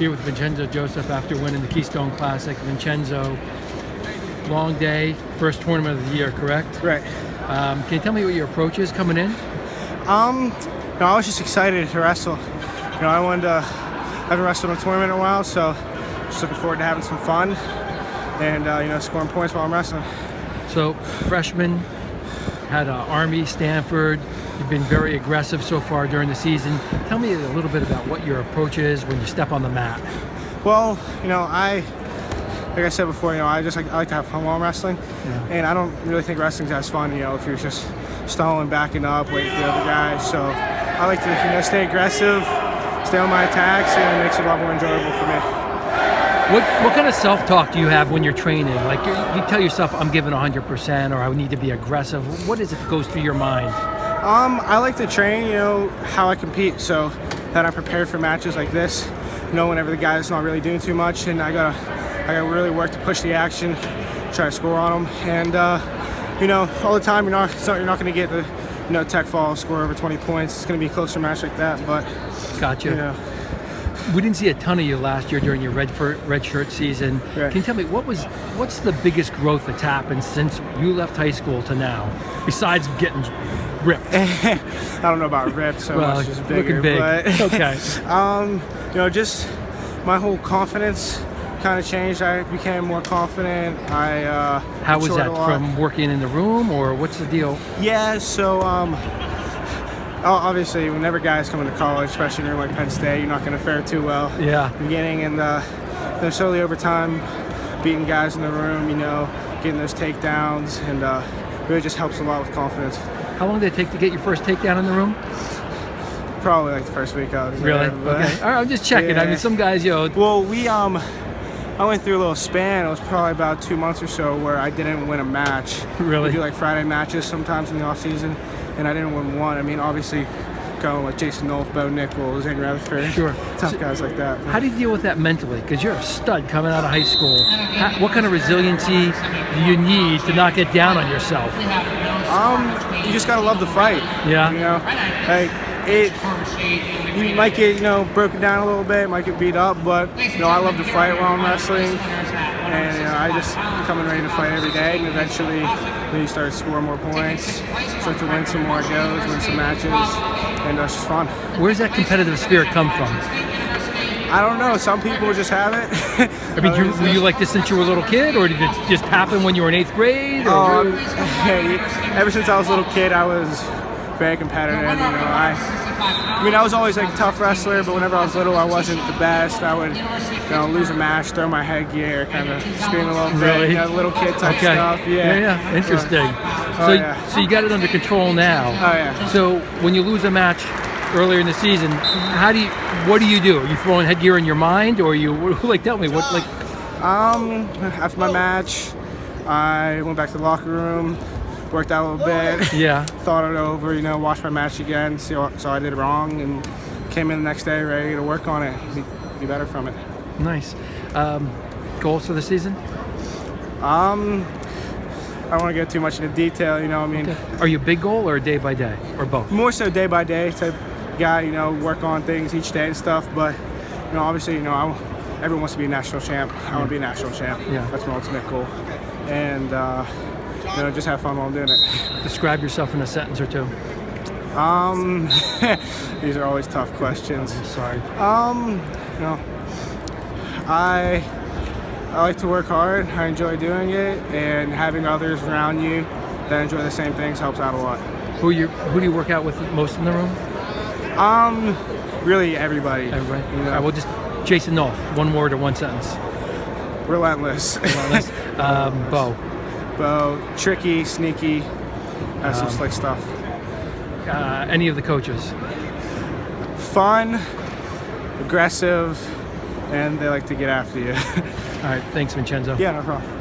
Here with Vincenzo Joseph after winning the Keystone Classic. Vincenzo, long day, first tournament of the year, correct? Right. Can you tell me what your approach is coming in? No, I was just excited to wrestle. I haven't wrestled in a tournament in a while, so just looking forward to having some fun and scoring points while I'm wrestling. So, freshman, had Army, Stanford. You've been very aggressive so far during the season. Tell me a little bit about what your approach is when you step on the mat. Well, like I said before, I like to have fun while I'm wrestling, and I don't really think wrestling's as fun, if you're just stalling, backing up, waiting for the other guys. So I like to, stay aggressive, stay on my attacks, and it makes it a lot more enjoyable for me. What kind of self-talk do you have when you're training? Like you tell yourself, I'm giving 100%, or I need to be aggressive. What is it that goes through your mind? I like to train, how I compete, so that I'm prepared for matches like this. Whenever the guy's not really doing too much, and I gotta really work to push the action, try to score on them, and all the time you're not going to get the tech fall score over 20 points. It's going to be a closer match like that, but gotcha. We didn't see a ton of you last year during your red shirt season. Right. Can you tell me what's the biggest growth that's happened since you left high school to now, besides getting ripped? I don't know about ripped so much, just bigger. Looking big. But Okay. Just my whole confidence kind of changed. I became more confident. How was that, from working in the room, or what's the deal? Yeah, so obviously whenever guys come into college, especially near like Penn State, you're not going to fare too well in the beginning, and then slowly over time beating guys in the room, getting those takedowns, and really just helps a lot with confidence. How long did it take to get your first takedown in the room? Probably like the first week I was really there. But, okay. All right, I'm just checking. Yeah. I mean, some guys, Well, I went through a little span. It was probably about 2 months or so where I didn't win a match. Really? We do like Friday matches sometimes in the off season, and I didn't win one. I mean, obviously, going with Jason Nolf, Bo Nichols, and Rutherford, sure, tough guys like that. How do you deal with that mentally? Because you're a stud coming out of high school. What kind of resiliency do you need to not get down on yourself? You just gotta love the fight. Yeah. You might get broken down a little bit, might get beat up, but I love to fight while I'm wrestling, and I just coming ready to fight every day, and eventually you start to score more points, start to win some more goes, win some matches, and it's just fun. Where's that competitive spirit come from? I don't know. Some people just have it. I mean, were you like this since you were a little kid, or did it just happen when you were in 8th grade? Ever since I was a little kid, I was very competitive. I was always like a tough wrestler, but whenever I was little, I wasn't the best. I would, lose a match, throw my headgear, kind of scream a little bit, really? Little kid type stuff. Yeah. Interesting. So you got it under control now. Oh yeah. So when you lose a match earlier in the season, what do you do? Are you throwing headgear in your mind, or tell me what after my match, I went back to the locker room, worked out a little bit. Yeah. Thought it over, watched my match again, so I did it wrong, and came in the next day ready to work on it, be better from it. Nice. Goals for the season? I don't want to get too much into detail, Okay. Are you a big goal or day by day, or both? More so day by day type guy, work on things each day and stuff, but, obviously, everyone wants to be a national champ. I want to be a national champ. Yeah. That's my ultimate goal. And, just have fun while I'm doing it. Describe yourself in a sentence or two. These are always tough questions. I'm sorry. I like to work hard. I enjoy doing it, and having others around you that enjoy the same things helps out a lot. Who do you work out with most in the room? Really everybody. Everybody. All right, well, just Jason Nolf. One word or one sentence. Relentless. Bo. Tricky, sneaky, some slick stuff. Any of the coaches? Fun, aggressive, and they like to get after you. All right, thanks, Vincenzo. Yeah, no problem.